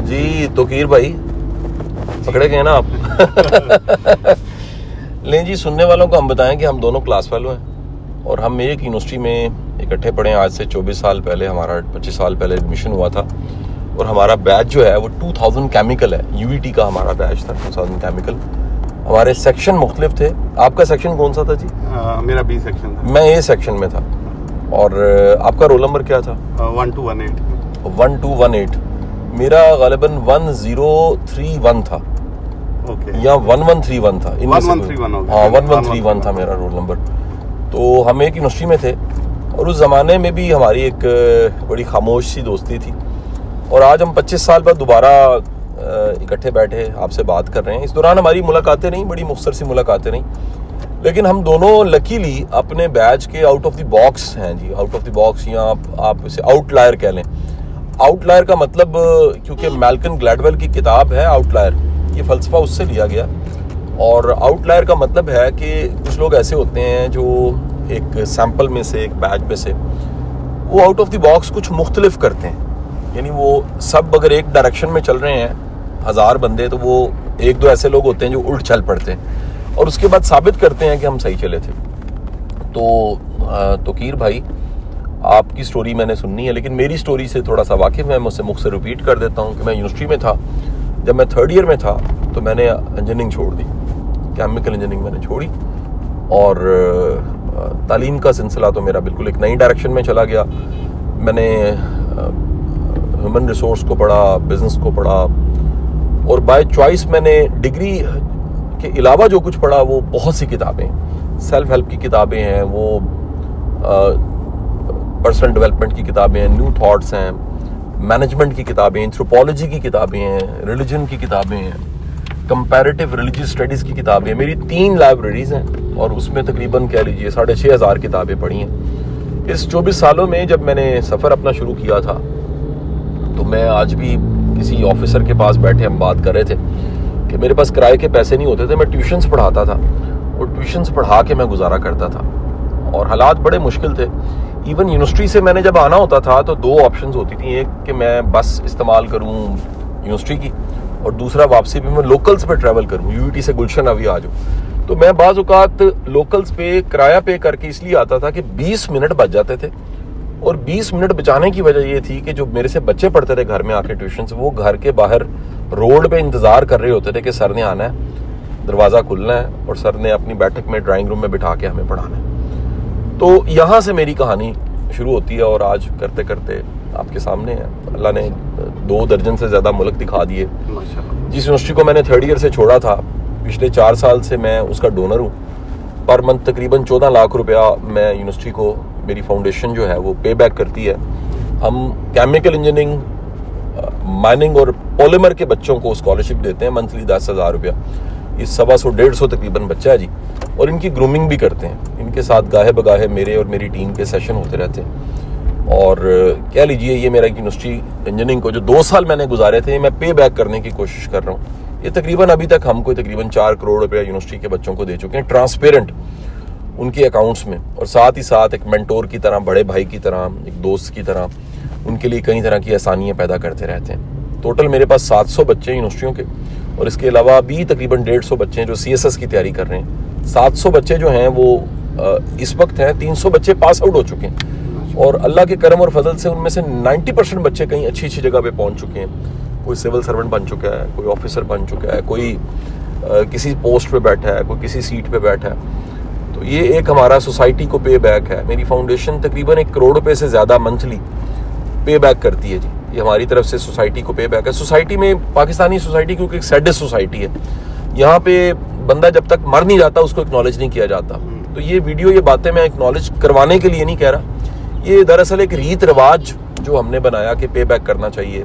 जी तोकीर भाई पकड़े गए ना आप। लें जी, सुनने वालों को हम बताएं कि हम दोनों क्लास फेलो हैं और हम एक यूनिवर्सिटी में इकट्ठे पढ़े हैं। आज से 24 साल पहले, हमारा 25 साल पहले एडमिशन हुआ था और हमारा बैच जो है वो 2000 केमिकल है। यूईटी का हमारा बैच था, 2000 केमिकल। हमारे सेक्शन मुख्तलिफ थे। आपका सेक्शन कौन सा था जी? मेरा बी सेक्शन था। मैं ए सेक्शन में था। और आपका रोल नंबर क्या था? 1218। 1218। मेरा गालिबन 1031 था। ओके। या 1131 था। 1131 हो गया। हाँ, 1131 था मेरा रोल नंबर। तो हम एक यूनिवर्सिटी में थे और उस ज़माने में भी हमारी एक बड़ी खामोश सी दोस्ती थी। और आज हम 25 साल बाद दोबारा इकट्ठे बैठे आपसे बात कर रहे हैं। इस दौरान हमारी मुलाकातें नहीं, बड़ी मुख्तसर सी मुलाकातें नहीं, लेकिन हम दोनों लकीली अपने बैच के आउट ऑफ द बॉक्स हैं जी। आउट ऑफ द बॉक्स या आप इसे आउटलायर कह लें। आउटलायर का मतलब, क्योंकि मैल्कम ग्लैडवेल की किताब है आउटलायर, ये फ़लसफ़ा उससे लिया गया। और आउटलायर का मतलब है कि कुछ लोग ऐसे होते हैं जो एक सैंपल में से, एक बैच में से वो आउट ऑफ द बॉक्स कुछ मुख्तलिफ करते हैं। यानी वो सब अगर एक डायरेक्शन में चल रहे हैं 1000 बंदे, तो वो एक दो ऐसे लोग होते हैं जो उल्ट चल पड़ते हैं और उसके बाद साबित करते हैं कि हम सही चले थे। तो तोकीर भाई, आपकी स्टोरी मैंने सुननी है, लेकिन मेरी स्टोरी से थोड़ा सा वाकिफ़ मैं मुझसे मुख्तसर रिपीट कर देता हूँ कि मैं यूनिवर्सिटी में था। जब मैं 3rd ईयर में था तो मैंने इंजीनियरिंग छोड़ दी, केमिकल इंजीनियरिंग मैंने छोड़ी और तालीम का सिलसिला तो मेरा बिल्कुल एक नई डायरेक्शन में चला गया। मैंने ह्यूमन रिसोर्स को पढ़ा, बिजनेस को पढ़ा और बाय चॉइस मैंने डिग्री के अलावा जो कुछ पढ़ा वो बहुत सी किताबें, सेल्फ हेल्प की किताबें हैं, वो पर्सनल डेवलपमेंट की किताबें हैं, न्यू थॉट्स हैं, मैनेजमेंट की किताबें, एंथ्रोपोलॉजी की किताबें हैं, रिलीजन की किताबें हैं, कंपैरेटिव रिलीजियस स्टडीज़ की किताबें। मेरी 3 लाइब्रेरीज़ हैं और उसमें तकरीबन कह लीजिए 6500 किताबें पढ़ी हैं। इस 24 सालों में जब मैंने सफ़र अपना शुरू किया था तो मैं आज भी किसी ऑफिसर के पास बैठे हम बात कर रहे थे कि मेरे पास किराए के पैसे नहीं होते थे। मैं ट्यूशन्स पढ़ाता था और ट्यूशन्स पढ़ा के मैं गुजारा करता था और हालात बड़े मुश्किल थे। इवन यूनिवर्सिटी से मैंने जब आना होता था तो 2 ऑप्शंस होती थी। एक कि मैं बस इस्तेमाल करूं यूनिवर्सिटी की और दूसरा वापसी भी मैं लोकल्स पे ट्रैवल करूं, यूईटी से गुलशन अभी आ जाऊं। तो मैं बाज़ औक़ात लोकल्स पे किराया पे करके इसलिए आता था कि 20 मिनट बच जाते थे और 20 मिनट बचाने की वजह ये थी कि जो मेरे से बच्चे पढ़ते थे घर में आके ट्यूशन से, वो घर के बाहर रोड पे इंतज़ार कर रहे होते थे कि सर ने आना है, दरवाज़ा खुलना है और सर ने अपनी बैठक में ड्राइंग रूम में बिठा के हमें पढ़ाना है। तो यहाँ से मेरी कहानी शुरू होती है और आज करते करते आपके सामने है। अल्लाह ने 2 दर्जन से ज़्यादा मुल्क दिखा दिए। जिस यूनिवर्सिटी को मैंने 3rd ईयर से छोड़ा था, पिछले 4 साल से मैं उसका डोनर हूँ। पर मंथ तकरीबन 14 लाख रुपया मैं यूनिवर्सिटी को, मेरी फाउंडेशन जो है वो पे बैक करती है। हम केमिकल इंजीनियरिंग, माइनिंग और पॉलीमर के बच्चों को स्कॉलरशिप देते हैं मंथली 10,000 रुपया। ये 125-150 तकरीबन बच्चा है जी। और इनकी ग्रूमिंग भी करते हैं। इनके साथ गाहे बगाहे मेरे और मेरी टीम के सेशन होते रहते हैं। और कह लीजिए ये मेरा यूनिवर्सिटी इंजीनियरिंग को जो 2 साल मैंने गुजारे थे, मैं पे बैक करने की कोशिश कर रहा हूँ। ये तकरीबन अभी तक हमको तकरीबन 4 करोड़ रुपया यूनिवर्सिटी के बच्चों को दे चुके हैं, ट्रांसपेरेंट उनके अकाउंट्स में। और साथ ही साथ एक मेंटोर की तरह, बड़े भाई की तरह, एक दोस्त की तरह उनके लिए कई तरह की आसानियाँ पैदा करते रहते हैं। टोटल मेरे पास 700 बच्चे हैं यूनिवर्सिटियों के और इसके अलावा भी तकरीबन 150 बच्चे हैं जो CSS की तैयारी कर रहे हैं। 700 बच्चे जो हैं वो इस वक्त हैं, 300 बच्चे पास आउट हो चुके हैं और अल्लाह के करम और फजल से उनमें से 90% बच्चे कहीं अच्छी अच्छी जगह पे पहुंच चुके हैं। कोई सिविल सर्वेंट बन चुका है, कोई ऑफिसर बन चुका है, कोई किसी पोस्ट पे बैठा है, कोई किसी सीट पे बैठा है। तो ये एक हमारा सोसाइटी को पे बैक है। मेरी फाउंडेशन तकरीबन 1 करोड़ रुपए से ज़्यादा मंथली पे बैक करती है जी। ये हमारी तरफ से सोसाइटी को पे बैक है। सोसाइटी में, पाकिस्तानी सोसाइटी क्योंकि एक सैडेस्ट सोसाइटी है, यहाँ पे बंदा जब तक मर नहीं जाता उसको एक्नॉलेज नहीं किया जाता। तो ये वीडियो, ये बातें मैं एक्नॉलेज करवाने के लिए नहीं कह रहा। ये दरअसल एक रीत रिवाज जो हमने बनाया कि पे बैक करना चाहिए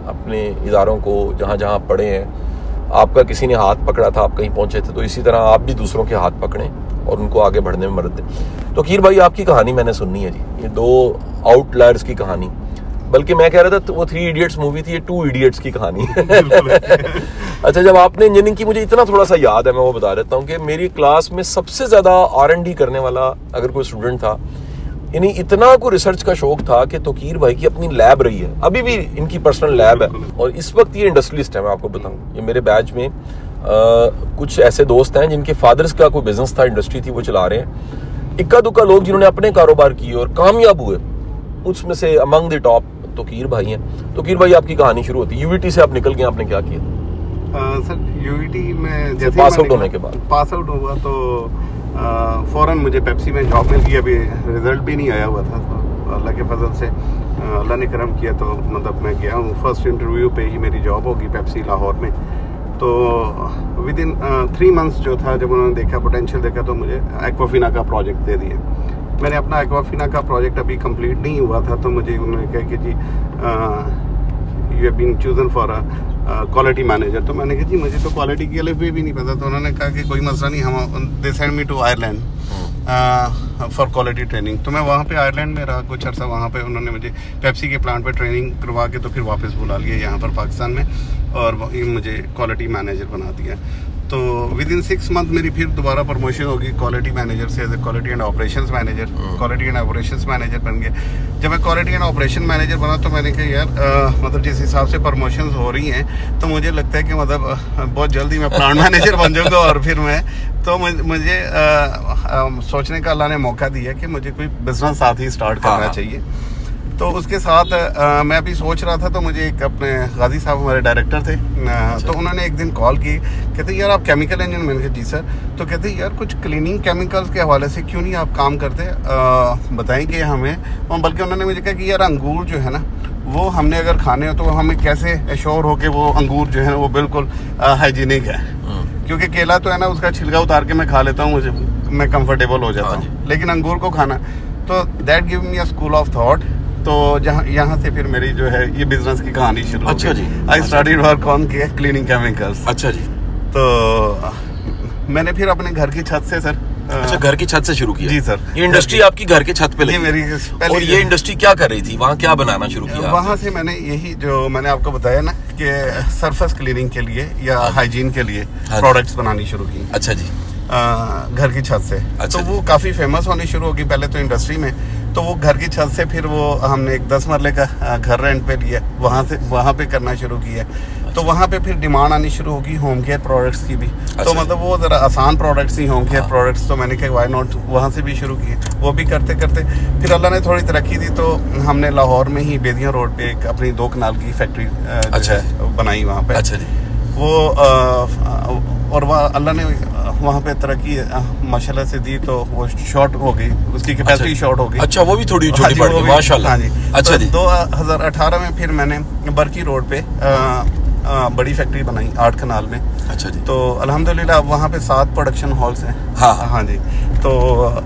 अपने इदारों को जहाँ जहाँ पढ़े हैं। आपका किसी ने हाथ पकड़ा था, आप कहीं पहुँचे थे, तो इसी तरह आप भी दूसरों के हाथ पकड़ें और उनको आगे बढ़ने में मदद दें। तो कीर भाई, आपकी कहानी मैंने सुननी है जी। ये 2 आउटलायर्स की कहानी, बल्कि मैं कह रहा था तो वो 3 इडियट्स मूवी थी, ये 2 इडियट्स की कहानी अच्छा, जब आपने इंजीनियरिंग की, मुझे इतना थोड़ा सा याद है, मैं वो बता देता हूँ कि मेरी क्लास में सबसे ज़्यादा R&D करने वाला अगर कोई स्टूडेंट था, यानी इतना को रिसर्च का शौक था कि तोकीर भाई की अपनी लैब रही है, अभी भी इनकी पर्सनल लैब है। और इस वक्त ये इंडस्ट्रियलिस्ट है। मैं आपको बताऊं, ये मेरे बैच में कुछ ऐसे दोस्त हैं जिनके फादर्स का कोई बिजनेस था, इंडस्ट्री थी, वो चला रहे हैं। इक्का दुक्का लोग जिन्होंने अपने कारोबार किए और कामयाब हुए, उसमें से अमंग द टॉप तोकीर भाई हैं। तोकीर भाई, आपकी कहानी शुरू होती है यूवीटी से, आप निकल गए, आपने क्या किया? सर यूवीटी में जैसे पास आउट होने के बाद पास आउट हुआ तो फौरन मुझे पेप्सी में जॉब मिल गई। अभी रिजल्ट भी नहीं आया हुआ था, तो अल्लाह के फजल से अल्लाह ने करम किया, तो मतलब मैं गया हूँ। फर्स्ट इंटरव्यू पे ही मेरी जॉब होगी पेप्सी लाहौर में। तो विद इन 3 मंथ्स जो था, जब उन्होंने देखा, पोटेंशियल देखा, तो मुझे एक्वाफिना का प्रोजेक्ट दे दिया। मैंने अपना एक्वाफिना का प्रोजेक्ट अभी कंप्लीट नहीं हुआ था, तो मुझे उन्होंने कहा कि जी you have been chosen for quality manager. तो मैंने कहा जी मुझे तो क्वालिटी के लिए भी नहीं पता। तो उन्होंने कहा कि कोई मसला नहीं, हम they send me to Ireland for quality training. तो मैं वहाँ पे आयरलैंड में रहा कुछ अर्सा। वहाँ पे उन्होंने मुझे पेप्सी के प्लांट पे ट्रेनिंग करवा के तो फिर वापस बुला लिया यहाँ पर पाकिस्तान में, और मुझे क्वालिटी मैनेजर बना दिया। तो विद इन 6 मंथ मेरी फिर दोबारा प्रमोशन होगी क्वालिटी मैनेजर से as a quality and operations manager. Quality and operations manager बन गया। जब मैं क्वालिटी एंड ऑपरेशन मैनेजर बना तो मैंने कहा यार मतलब जिस हिसाब से प्रमोशंस हो रही हैं, तो मुझे लगता है कि मतलब बहुत जल्दी मैं प्लांट मैनेजर बन जाऊँगा। और फिर मैं तो मुझे सोचने का अल्लाह ने मौका दिया कि मुझे कोई बिजनेस साथ ही स्टार्ट करना चाहिए। तो उसके साथ मैं अभी सोच रहा था, तो मुझे एक अपने गाजी साहब हमारे डायरेक्टर थे, तो उन्होंने एक दिन कॉल की, कहते यार आप केमिकल इंजीनियर। मैंने कहा जी सर। तो कहते यार कुछ क्लीनिंग केमिकल्स के हवाले से क्यों नहीं आप काम करते, बताएंगे हमें। और बल्कि उन्होंने मुझे कहा कि यार अंगूर जो है ना, वो हमने अगर खाने हो तो हमें कैसे एश्योर हो के वो अंगूर जो है वो बिल्कुल हाइजीनिक है। क्योंकि केला तो है ना, उसका छिलका उतार के मैं खा लेता हूँ, मैं कंफर्टेबल हो जाता हूँ, लेकिन अंगूर को खाना, तो that give me a school of thought. तो यहाँ से फिर मेरी जो है ये बिजनेस की कहानी शुरू। अच्छा जी। I started work on cleaning chemicals. अच्छा जी। तो मैंने फिर अपने घर की छत से सर। अच्छा, घर की छत से शुरू किया? जी सर। ये इंडस्ट्री आपकी घर के छत पे लगी? मेरी और ये इंडस्ट्री क्या कर रही थी वहाँ, क्या बनाना शुरू किया? वहाँ से मैंने यही जो मैंने आपको बताया ना कि सरफेस क्लीनिंग के लिए या हाइजीन के लिए प्रोडक्ट्स बनानी शुरू की। अच्छा जी। घर की छत से। अच्छा, तो वो काफी फेमस होनी शुरू होगी पहले तो इंडस्ट्री में। तो वो घर की छत से फिर वो हमने एक 10 मरले का घर रेंट पे लिया, वहाँ पे करना शुरू किया। तो वहाँ पे फिर डिमांड आनी शुरू होगी होम केयर प्रोडक्ट्स की भी। तो मतलब वो जरा आसान प्रोडक्ट्स ही होम केयर प्रोडक्ट्स। तो मैंने कहा वाई नॉट, वहाँ से भी शुरू किए। वो भी करते करते फिर अल्लाह ने थोड़ी तरक्की दी, तो हमने लाहौर में ही बेदिया रोड पे एक अपनी 2 कनाल की फैक्ट्री बनाई वहाँ पे। अच्छा जी। वो और वह अल्लाह ने वहाँ पे तरक्की माशाल्लाह से दी, तो वो शॉर्ट हो गई, उसकी कैपेसिटी शॉर्ट हो गई। अच्छा, वो भी थोड़ी छोटी पड़ गई माशाल्लाह। हाँ जी। अच्छा जी। 2018 में फिर मैंने बरकी रोड पे बड़ी फैक्ट्री बनाई 8 कनाल में। अच्छा जी। तो अल्हम्दुलिल्लाह वहाँ पे 7 प्रोडक्शन हॉल्स हैं। हाँ जी। तो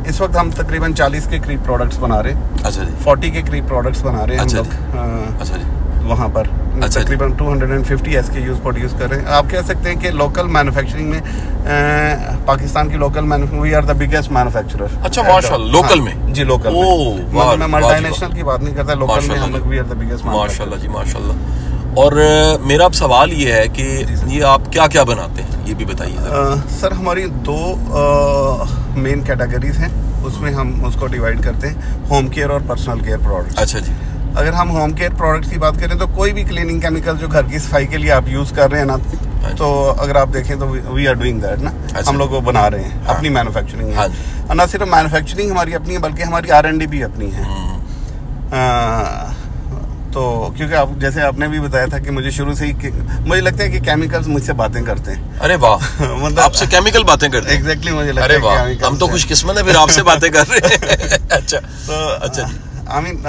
इस वक्त हम तकरीबन 40 के करीब प्रोडक्ट्स बना रहे हैं। अच्छा जी। 40 के करीब प्रोडक्ट्स बना रहे हैं हम लोग। अच्छा जी। वहाँ पर तकरीबन 250 SKUs प्रोड्यूस कर रहे हैं। आप कह सकते हैं कि लोकल मैन्युफैक्चरिंग में पाकिस्तान की local we are the biggest manufacturer. अच्छा माशाल्लाह, लोकल में? जी लोकल में। मैं मल्टीनेशनल की बात नहीं करता, लोकल में हम लोग वी आर द बिगेस्ट। माशाल्लाह जी, माशाल्लाह। और मेरा अब सवाल ये है कि ये आप क्या क्या बनाते हैं, ये भी बताइए सर। हमारी 2 मेन कैटेगरीज हैं, उसमें हम उसको डिवाइड करते हैं, होम केयर और पर्सनल केयर प्रोडक्ट्स। अच्छा जी। अगर हम होम केयर प्रोडक्ट्स की बात करें तो कोई भी क्लीनिंग केमिकल जो घर की सफाई के लिए आप यूज कर रहे हैं ना, तो अगर आप देखें तो वी आर डूइंग दैट ना। हम लोग वो बना रहे हैं, अपनी मैन्युफैक्चरिंग है। और ना सिर्फ मैन्युफैक्चरिंग हमारी अपनी है, बल्कि हमारी R&D भी अपनी है। तो क्योंकि आप जैसे आपने भी बताया था कि मुझे शुरू से ही मुझे लगता है कि केमिकल्स मुझसे बातें करते हैं। अरे वाह, मतलब आपसे केमिकल बातें करते हैं? एग्जैक्टली, मुझे लगता है। अरे वाह, हम तो खुशकिस्मत है फिर आपसे बातें कर रहे हैं। अच्छा। तो अच्छा, आई मीन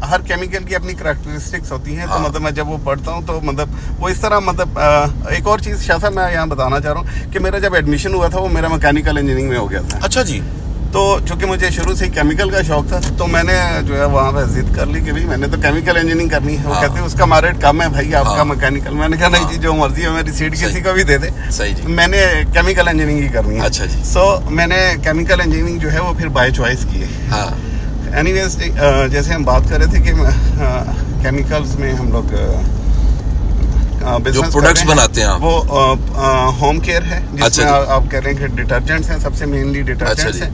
हर केमिकल की अपनी करैक्टरिस्टिक्स होती हैं। तो मतलब मैं जब वो पढ़ता हूँ तो मतलब वो इस तरह मतलब एक और चीज़ शायद मैं यहाँ बताना चाह रहा हूँ कि मेरा जब एडमिशन हुआ था वो मेरा मैकेनिकल इंजीनियरिंग में हो गया था। अच्छा जी। तो चूंकि मुझे शुरू से ही केमिकल का शौक था, तो मैंने जो है वहाँ पे जिद कर ली कि भाई मैंने तो केमिकल इंजीनियरिंग करनी है। वो कहते हैं उसका मार्केट कम है भाई, आपका मैकेनिकल। मैंने कहा नहीं जी, जो मर्जी है, मेरी सीट किसी को भी दे दे, सही जी, मैंने केमिकल इंजीनियरिंग ही करनी है। अच्छा जी। सो मैंने केमिकल इंजीनियरिंग जो है वो फिर बाय चॉइस की है। एनीवेज, जैसे हम बात कर रहे थे कि केमिकल्स में हम लोग जो प्रोडक्ट्स बनाते हैं वो होम केयर है, जिसमें आप कह रहे हैं कि डिटर्जेंट्स हैं, सबसे मेनली डिटर्जेंट्स हैं।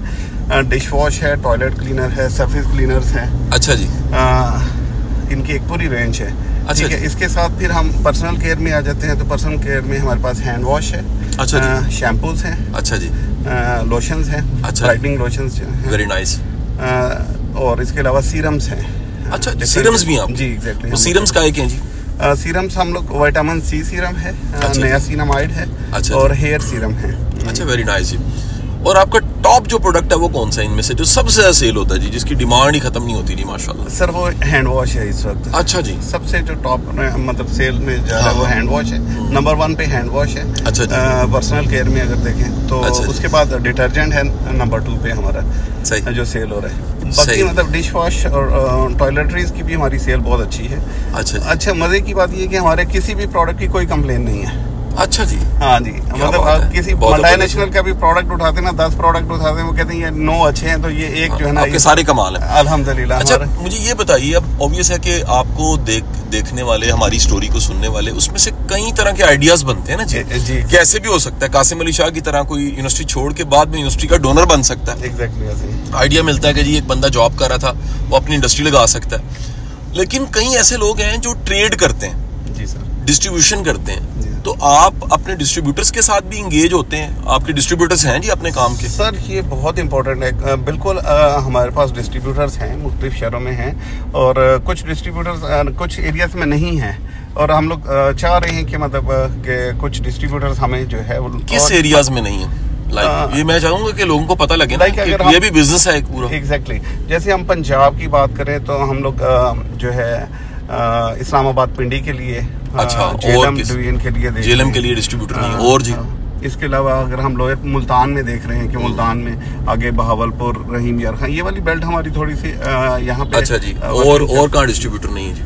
डिश वॉश है, टॉयलेट क्लीनर है, सरफेस क्लीनर्स हैं। अच्छा जी। इनकी एक पूरी रेंज है। अच्छा ठीक है, इसके साथ फिर हम पर्सनल केयर में आ जाते हैं। तो पर्सनल केयर में हमारे पास हैंड वॉश है, अच्छा जी, शैम्पूज हैं, अच्छा जी, लोशंस हैं, अच्छा, ब्राइटनिंग लोशंस हैं, वेरी नाइस। और इसके अलावा सीरम्स हैं। अच्छा, सीरम्स भी आप? जी एग्जैक्टली। सीरम्स का एक है जी? सीरम्स हम लोग विटामिन सी सीरम है, नियासिनामाइड है, अच्छा, और हेयर सीरम है। अच्छा, वेरी नाइस जी। और आपका टॉप जो प्रोडक्ट है वो कौन सा है इनमें से जो सबसे ज्यादा सेल होता है जी, जिसकी डिमांड ही खत्म नहीं होती जी माशाल्लाह? सर वो हैंड वॉश है इस वक्त। अच्छा जी। सबसे जो टॉप मतलब सेल में जा रहा है वो हैंड वॉश है। नंबर 1 पे हैंड वॉश है। अच्छा जी। पर्सनल केयर में अगर देखें तो अच्छा, उसके बाद डिटर्जेंट है नंबर 2 पे हमारा, सही जो सेल हो रहा है। बाकी मतलब डिश वॉश और टॉयलेटरीज की भी हमारी सेल बहुत अच्छी है। अच्छा, अच्छा मजे की बात ये कि हमारे किसी भी प्रोडक्ट की कोई कंप्लेन नहीं है। अच्छा जी। हाँ जी, मतलब किसी मल्टीनेशनल का भी प्रोडक्ट उठाते ना, 10 प्रोडक्ट उठाते हैं, वो कहते हैं ये 9 अच्छे हैं, तो ये एक जो है ना, आपके सारे कमाल है अल्हम्दुलिल्लाह। अच्छा मुझे ये बताइए, अब ऑब्वियस है कि आपको देखने वाले, हमारी स्टोरी को सुनने वाले, उसमें से कई तरह के आइडियाज बनते हैं ना जी। कैसे भी हो सकता है, कासिम अली शाह की तरह कोई यूनिवर्सिटी छोड़ के बाद में यूनिवर्सिटी का डोनर बन सकता है। एग्जैक्टली। आइडिया मिलता है कि जी एक बंदा जॉब कर रहा था, वो अपनी इंडस्ट्री लगा सकता है। लेकिन कई ऐसे लोग हैं जो ट्रेड करते हैं जी सर, डिस्ट्रीब्यूशन करते हैं, तो आप अपने डिस्ट्रीब्यूटर्स के साथ भी इंगेज होते हैं? आपके डिस्ट्रीब्यूटर्स हैं जी अपने काम के? सर ये बहुत इंपॉर्टेंट है। बिल्कुल हमारे पास डिस्ट्रीब्यूटर्स हैं, मुख्तलिफ शहरों में हैं, और कुछ डिस्ट्रीब्यूटर्स कुछ एरियाज में नहीं हैं, और हम लोग चाह रहे हैं कि मतलब कि कुछ डिस्ट्रीब्यूटर्स हमें जो है किस एरियाज में नहीं है? ये मैं चाहूंगा कि लोगों को पता लगे ना कि ये भी बिजनेस है एक पूरा। एग्जैक्टली। जैसे हम पंजाब की बात करें तो हम लोग जो है इस्लामाबाद पिंडी के लिए, अच्छा, जेलम डिवीजन के लिए, जेलम के लिए डिस्ट्रीब्यूटर नहीं, और जी इसके अलावा अगर हम लोग मुल्तान में देख रहे हैं कि मुल्तान में आगे बहावलपुर, रहीम यार खान, ये वाली बेल्ट हमारी थोड़ी सी यहाँ पे। अच्छा जी। और कहाँ डिस्ट्रीब्यूटर नहीं है जी?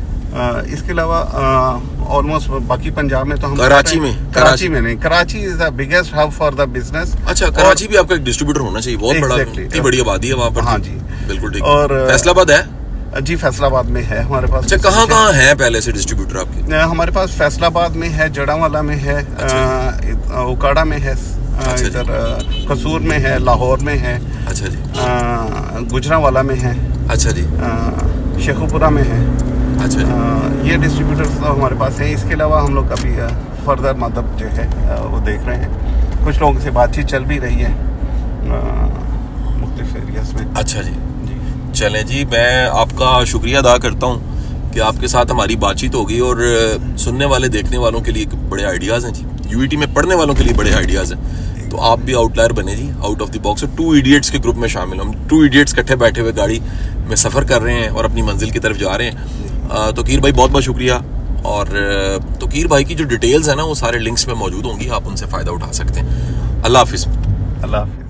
इसके अलावा ऑलमोस्ट बाकी पंजाब में तो हम कराची में नहीं, Karachi is the biggest hub for the business. अच्छा, कराची भी आपका एक डिस्ट्रीब्यूटर होना चाहिए, बहुत बड़ा, इतनी बड़ी आबादी है वहाँ पर। हाँ जी, बिल्कुल ठीक। और फैसलाबाद है जी, फैसलाबाद में है हमारे पास। अच्छा, कहाँ है पहले से डिस्ट्रीब्यूटर आपके? हमारे पास फैसलाबाद में है, जड़ावाला में है, उकाड़ा में है, इधर कसूर में है, लाहौर में है, अच्छा जी, गुजरावाला में है, अच्छा जी, शेखुपुरा में है, अच्छा जी। ये डिस्ट्रीब्यूटर्स तो हमारे पास हैं। इसके अलावा हम लोग अभी फर्दर मतलब जो है वो देख रहे हैं, कुछ लोगों से बातचीत चल भी रही है मुख्तलिफ एरियाज में। अच्छा जी। चलें जी, मैं आपका शुक्रिया अदा करता हूँ कि आपके साथ हमारी बातचीत हो गई, और सुनने वाले, देखने वालों के लिए बड़े आइडियाज़ हैं जी, यूईटी में पढ़ने वालों के लिए बड़े आइडियाज़ हैं। तो आप भी आउटलायर बने जी, out of the box. 2 idiots के ग्रुप में शामिल, हम 2 इडियट्स इकट्ठे बैठे हुए गाड़ी में सफ़र कर रहे हैं और अपनी मंजिल की तरफ जा रहे हैं। तोकीर भाई बहुत बहुत शुक्रिया। और तोकीर भाई की जो डिटेल्स है ना, वो सारे लिंक्स में मौजूद होंगी, आप उनसे फ़ायदा उठा सकते हैं। अल्लाह हाफिज़। अल्लाह हाफिज़।